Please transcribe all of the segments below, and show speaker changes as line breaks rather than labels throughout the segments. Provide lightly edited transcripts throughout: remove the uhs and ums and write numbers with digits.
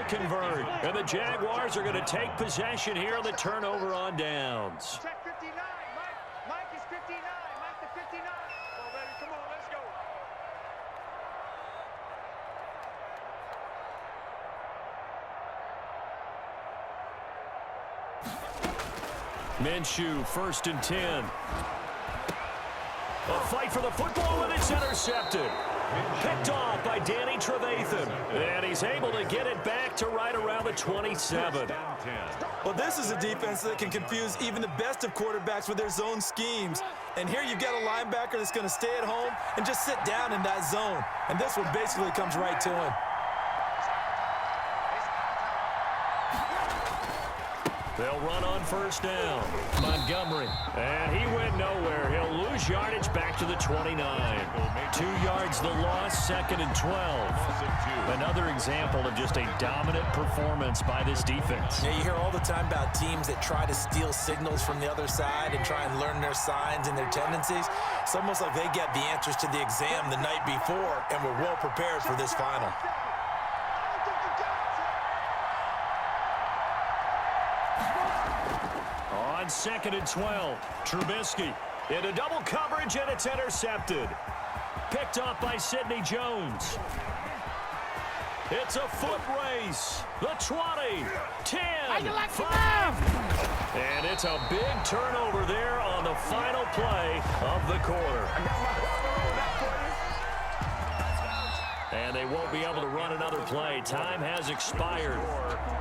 convert. And the Jaguars are going to take possession here on the turnover on downs.
Check 59. Mike is 59. Mike the 59. Come on, baby. Come on, let's go.
Minshew, 1st and 10. A fight for the football, and it's intercepted. Picked off by Danny Trevathan. And he's able to get it back to right around the 27.
Well, this is a defense that can confuse even the best of quarterbacks with their zone schemes. And here you've got a linebacker that's going to stay at home and just sit down in that zone. And this one basically comes right to him.
They'll run on 1st down. Montgomery. And he went nowhere. He'll lose yardage back to the 29. 2 yards the loss, 2nd and 12. Another example of just a dominant performance by this defense.
Yeah, you hear all the time about teams that try to steal signals from the other side and try and learn their signs and their tendencies. It's almost like they get the answers to the exam the night before and were well prepared for this final.
On 2nd and 12, Trubisky into double coverage, and it's intercepted. Picked off by Sidney Jones. It's a foot race. The 20, 10, 5. And it's a big turnover there on the final play of the quarter. And they won't be able to run another play. Time has expired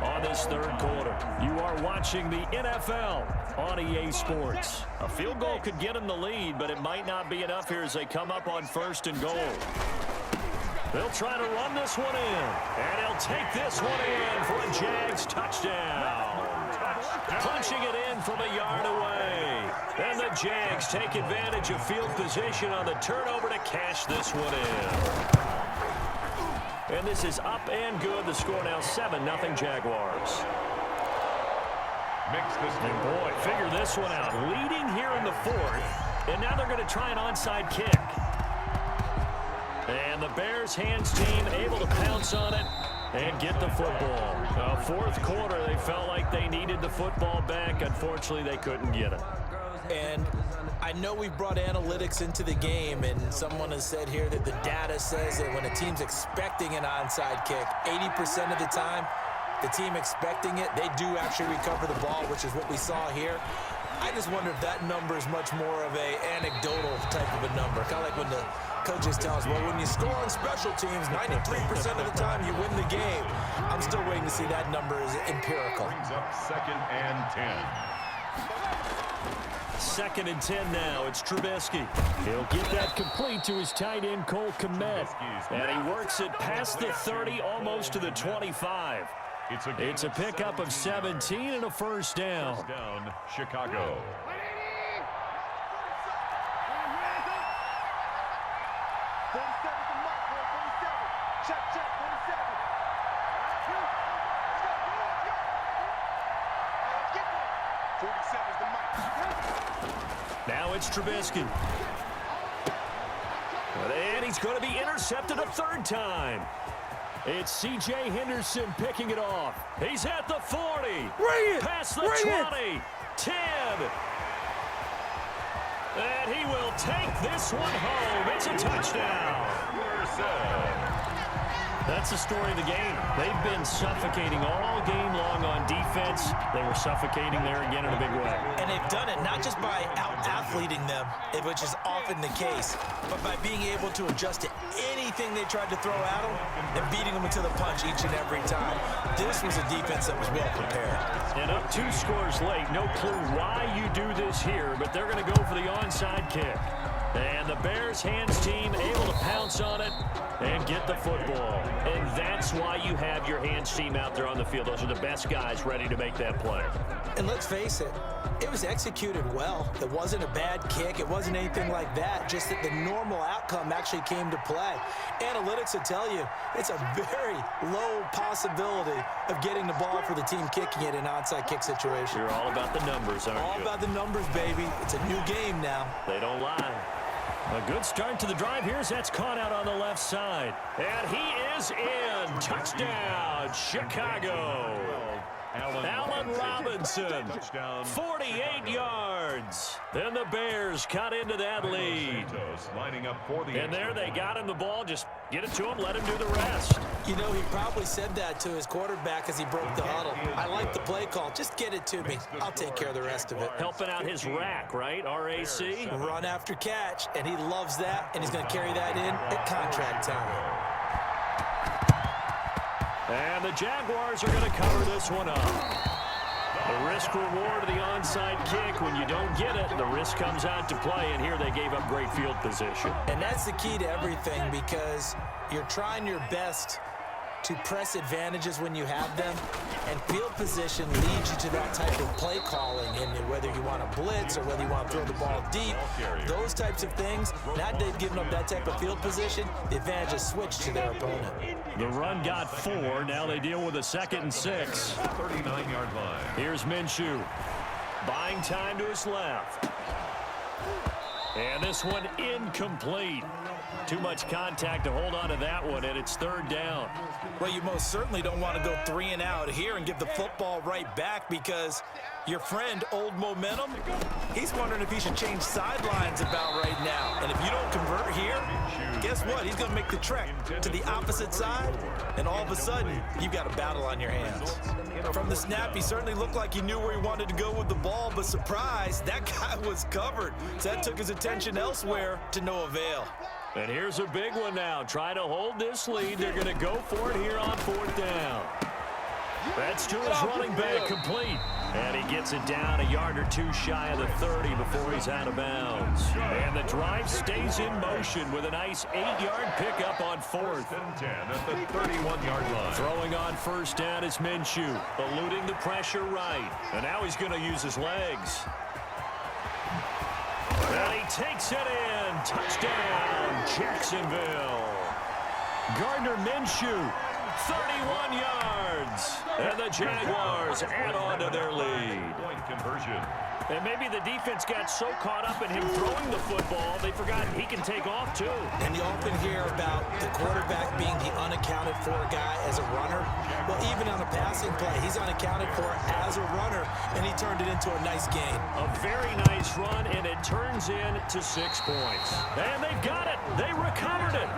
on this 3rd quarter. You are watching the NFL on EA Sports. A field goal could get them the lead, but it might not be enough here as they come up on 1st and goal. They'll try to run this one in, and he'll take this one in for a Jags touchdown. Punching it in from a yard away. And the Jags take advantage of field position on the turnover to cash this one in. And this is up and good. The score now 7-0 Jaguars. And boy, figure this one out. Leading here in the 4th, and now they're going to try an onside kick. And the Bears hands team able to pounce on it and get the football. 4th quarter, they felt like they needed the football back. Unfortunately, they couldn't get it.
And I know we've brought analytics into the game, and someone has said here that the data says that when a team's expecting an onside kick, 80% of the time, the team expecting it, they do actually recover the ball, which is what we saw here. I just wonder if that number is much more of a anecdotal type of a number. Kind of like when the coaches tell us, well, when you score on special teams, 93% of the time you win the game. I'm still waiting to see that number is empirical.
Brings up 2nd and 10.
2nd and 10 now. It's Trubisky. He'll get that complete to his tight end, Cole Kmet. And he works it past the 30, almost to the 25. It's a pickup of 17 and a 1st down.
First down, Chicago.
Now it's Trubisky. And he's going to be intercepted a 3rd time. It's C.J. Henderson picking it off. He's at the 40. Past the 20. 10. And he will take this one home. It's a touchdown. That's the story of the game. They've been suffocating all game long on defense. They were suffocating there again in a big way.
And they've done it not just by out-athleting them, which is often the case, but by being able to adjust to anything they tried to throw at them and beating them into the punch each and every time. This was a defense that was well prepared.
And up 2 scores late. No clue why you do this here, but they're going to go for the onside kick. And the Bears hands team able to pounce on it and get the football. And that's why you have your hands team out there on the field. Those are the best guys ready to make that play.
And let's face it, it was executed well. It wasn't a bad kick. It wasn't anything like that. Just that the normal outcome actually came to play. Analytics will tell you it's a very low possibility of getting the ball for the team kicking it in an onside kick situation.
You're all about the numbers, aren't you?
All about the numbers, baby. It's a new game now.
They don't lie. A good start to the drive. That's caught out on the left side. And he is in. Touchdown, Chicago. Allen Robinson, 48 yards. Then the Bears cut into that lead. And there they got him the ball. Just get it to him, let him do the rest.
You know, he probably said that to his quarterback as he broke the huddle. I like the play call. Just get it to me. I'll take care of the rest of it.
Helping out his rack, right? RAC.
Run after catch, and he loves that, and he's going to carry that in at contract time.
And the Jaguars are going to cover this one up. The risk-reward of the onside kick. When you don't get it, the risk comes out to play, and here they gave up great field position.
And that's the key to everything, because you're trying your best to press advantages when you have them, and field position leads you to that type of play calling, and whether you want to blitz or whether you want to throw the ball deep, those types of things. Now that they've given up that type of field position, the advantage is switched to their opponent.
The run got 4. Now they deal with a 2nd and 6.
39-yard line.
Here's Minshew. Buying time to his left. And this one incomplete. Too much contact to hold on to that one, and it's 3rd down.
Well, you most certainly don't want to go 3 and out here and give the football right back, because your friend, Old Momentum, he's wondering if he should change sidelines about right now. And if you don't convert here, guess what? He's going to make the trek to the opposite side, and all of a sudden, you've got a battle on your hands. From the snap, he certainly looked like he knew where he wanted to go with the ball, but surprise, that guy was covered. So that took his attention elsewhere to no avail.
And here's a big one now. Try to hold this lead. They're going to go for it here on 4th down. That's to his running back, complete. And he gets it down a yard or 2 shy of the 30 before he's out of bounds. And the drive stays in motion with a nice 8-yard pickup on 4th.
And 10 at the 31-yard line.
Throwing on 1st down is Minshew, eluding the pressure right. And now he's going to use his legs. And he takes it in. Touchdown, Jacksonville. Gardner Minshew, 31 yards. And the Jaguars add on to their lead.
Point conversion.
And maybe the defense got so caught up in him throwing the football, they forgot he can take off too.
And you often hear about the quarterback being the unaccounted for guy as a runner. Well, even on a passing play, he's unaccounted for as a runner, and he turned it into a nice gain.
A very nice run, and it turns into 6 points. And they've got it. They recovered it.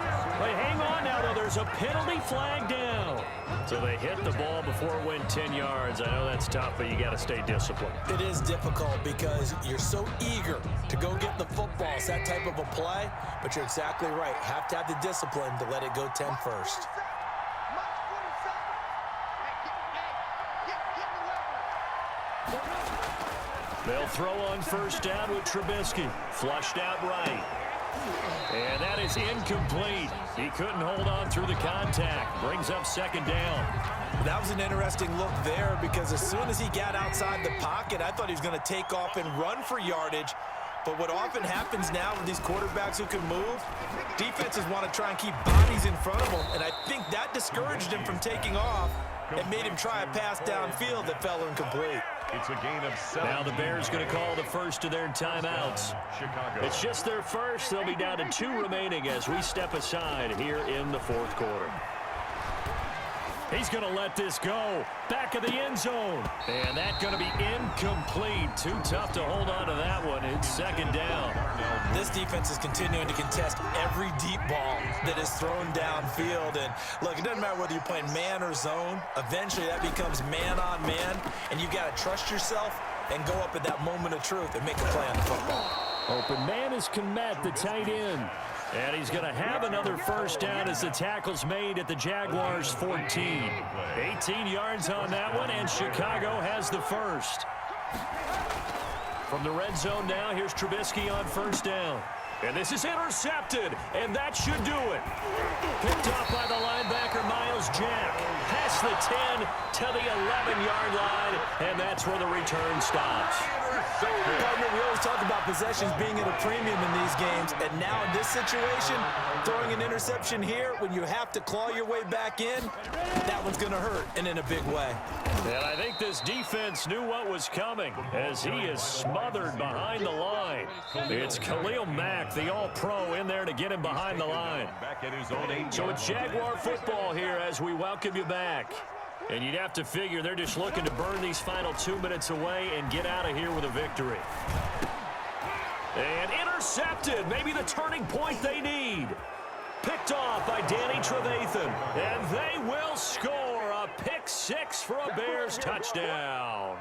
They hang on now, though. There's a penalty flag down. So they hit the ball before it went 10 yards. I know that's tough, but you got to stay disciplined.
It is difficult because you're so eager to go get the football. It's that type of a play, but you're exactly right. Have to have the discipline to let it go 10 first.
They'll throw on 1st down with Trubisky. Flushed out right. And that is incomplete. He couldn't hold on through the contact. Brings up 2nd down.
That was an interesting look there, because as soon as he got outside the pocket, I thought he was going to take off and run for yardage. But what often happens now with these quarterbacks who can move, defenses want to try and keep bodies in front of them, and I think that discouraged him from taking off and made him try a pass downfield that fell incomplete.
It's a gain of 7.
Now the Bears going to call the first of their timeouts.
Chicago.
It's just their first. They'll be down to 2 remaining as we step aside here in the 4th quarter. He's going to let this go. Back of the end zone. And that's going to be incomplete. Too tough to hold on to that one. It's 2nd down.
This defense is continuing to contest every deep ball that is thrown downfield. And look, it doesn't matter whether you're playing man or zone. Eventually that becomes man on man. And you've got to trust yourself and go up at that moment of truth and make a play on the football.
Open man is Kmet, the tight end. And he's going to have another 1st down as the tackle's made at the Jaguars' 14. 18 yards on that one, and Chicago has the first. From the red zone now, here's Trubisky on 1st down. And this is intercepted, and that should do it. Picked off by the linebacker, Myles Jack. Past the 10 to the 11-yard line, and that's where the return stops.
Gardner always talk about possessions being at a premium in these games, and now in this situation, throwing an interception here when you have to claw your way back in, that one's going to hurt, and in a big way.
And I think this defense knew what was coming as he is smothered behind the line. It's Khalil Mack, the all-pro, in there to get him behind the line.
Back at his own 8-yard
So it's Jaguar football here as we welcome you back. And you'd have to figure they're just looking to burn these final 2 minutes away and get out of here with a victory. And intercepted, maybe the turning point they need. Picked off by Danny Trevathan. And they will score a pick six for a Bears touchdown.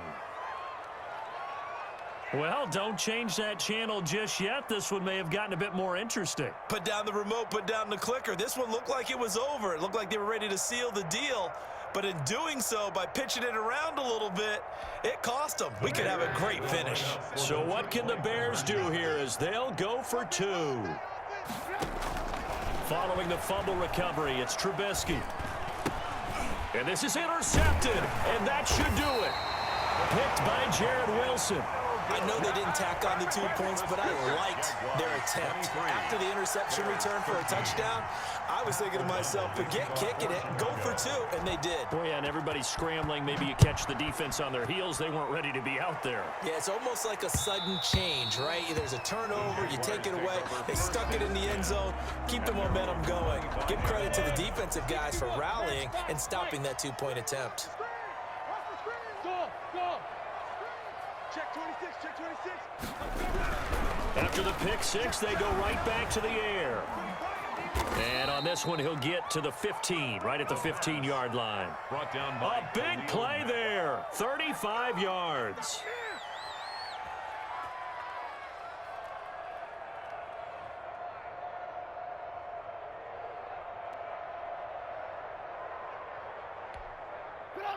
Well, don't change that channel just yet. This one may have gotten a bit more interesting.
Put down the remote, put down the clicker. This one looked like it was over. It looked like they were ready to seal the deal. But in doing so, by pitching it around a little bit, it cost them. We could have a great finish.
So what can the Bears do here as they'll go for two? Following the fumble recovery, it's Trubisky. And this is intercepted, and that should do it. Picked by Jared Wilson.
I know they didn't tack on the 2 points, but I liked their attempt. After the interception return for a touchdown, I was thinking to myself, forget kicking it, go for two, and they did.
Oh, yeah, and everybody's scrambling. Maybe you catch the defense on their heels. They weren't ready to be out there.
Yeah, it's almost like a sudden change, right? There's a turnover, you take it away. They stuck it in the end zone. Keep the momentum going. Give credit to the defensive guys for rallying and stopping that 2-point attempt.
Check 26, check 26.
After the pick six, they go right back to the air. And on this one, he'll get to the 15, right at the 15-yard line.
Brought down by
A big play there, 35 yards.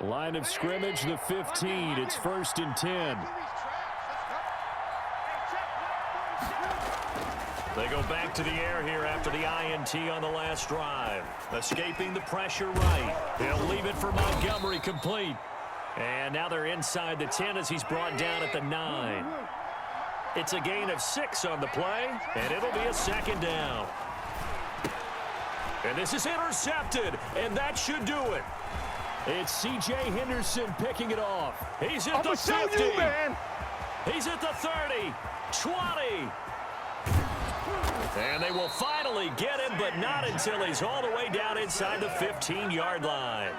Line of scrimmage, the 15. It's 1st and 10. They go back to the air here after the INT on the last drive. Escaping the pressure right. He'll leave it for Montgomery, complete. And now they're inside the 10 as he's brought down at the 9. It's a gain of 6 on the play, and it'll be a 2nd down. And this is intercepted, and that should do it. It's C.J. Henderson picking it off. He's at the 50. He's at the 30, 20. And they will finally get him, but not until he's all the way down inside the 15-yard line.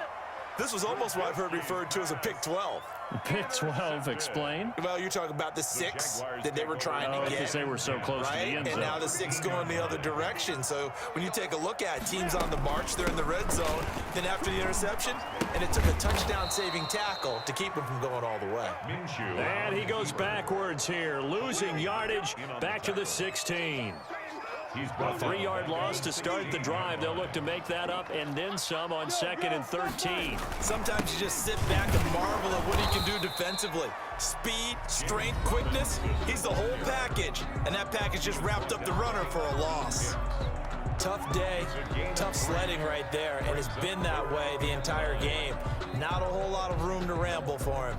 This was almost what I've heard referred to as a pick 12.
Pick 12, explain.
Well, you're talking about the 6 that they were trying to get.
Because they were so close to the end zone.
And now the 6 going the other direction. So when you take a look at teams on the march, they're in the red zone. Then after the interception, and it took a touchdown-saving tackle to keep him from going all the way.
And he goes backwards here, losing yardage back to the 16. A 3-yard loss to start the drive. They'll look to make that up and then some on 2nd and 13.
Sometimes you just sit back and marvel at what he can do defensively. Speed, strength, quickness, he's the whole package. And that package just wrapped up the runner for a loss. Tough day, tough sledding right there, and it's been that way the entire game. Not a whole lot of room to ramble for him.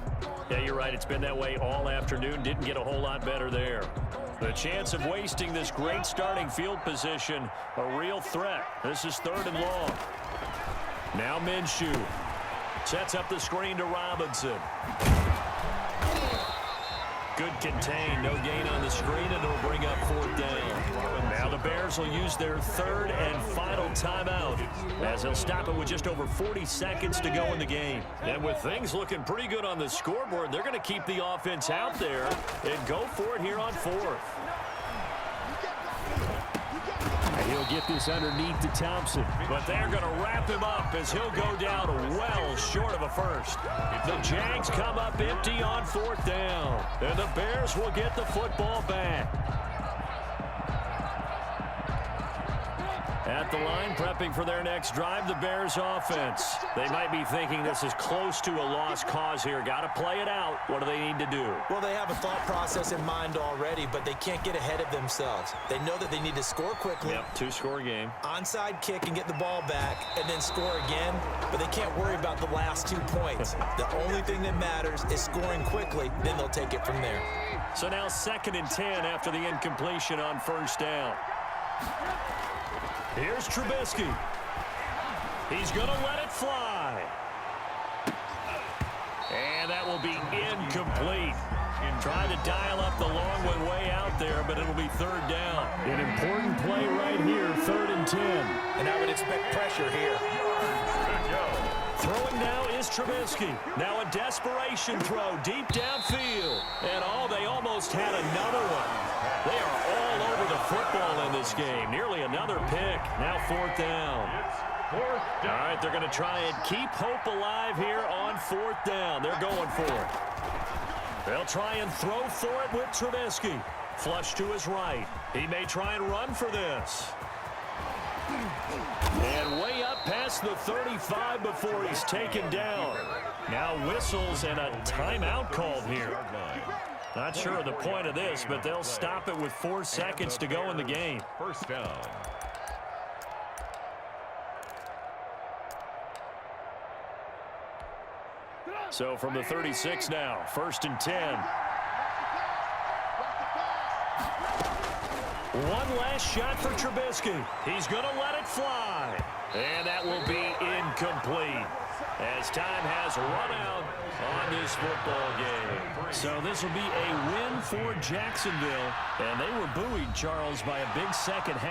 Yeah, you're right. It's been that way all afternoon. Didn't get a whole lot better there. The chance of wasting this great starting field position, a real threat. This is 3rd and long. Now Minshew sets up the screen to Robinson. Good contain, no gain on the screen, and it'll bring up 4th down. Now the Bears will use their 3rd and final timeout as they'll stop it with just over 40 seconds to go in the game. And with things looking pretty good on the scoreboard, they're going to keep the offense out there and go for it here on 4th. He'll get this underneath to Thompson, but they're going to wrap him up as he'll go down well short of a first. The Jags come up empty on 4th down, and the Bears will get the football back. At the line, prepping for their next drive, the Bears offense. They might be thinking this is close to a lost cause here. Got to play it out. What do they need to do?
Well, they have a thought process in mind already, but they can't get ahead of themselves. They know that they need to score quickly.
Yep, two-score game.
Onside kick and get the ball back and then score again, but they can't worry about the last 2 points. The only thing that matters is scoring quickly, then they'll take it from there.
So now 2nd and 10 after the incompletion on first down. Here's Trubisky. He's going to let it fly. And that will be incomplete. Trying to dial up the long one way out there, but it'll be 3rd down. An important play right here, 3rd and 10.
And I would expect pressure here.
Throwing now is Trubisky. Now a desperation throw deep downfield. And they almost had another one. They are all over the football in this game. Nearly another pick. Now 4th down. All right, they're going to try and keep hope alive here on 4th down. They're going for it. They'll try and throw for it with Trubisky. Flush to his right. He may try and run for this. And way up past the 35 before he's taken down. Now whistles and a timeout called here. Not sure of the point of this, but they'll stop it with 4 seconds to go in the game.
1st down.
So from the 36 now, 1st and 10. One last shot for Trubisky. He's going to let it fly. And that will be incomplete as time has run out on this football game. So this will be a win for Jacksonville. And they were buoyed, Charles, by a big second half.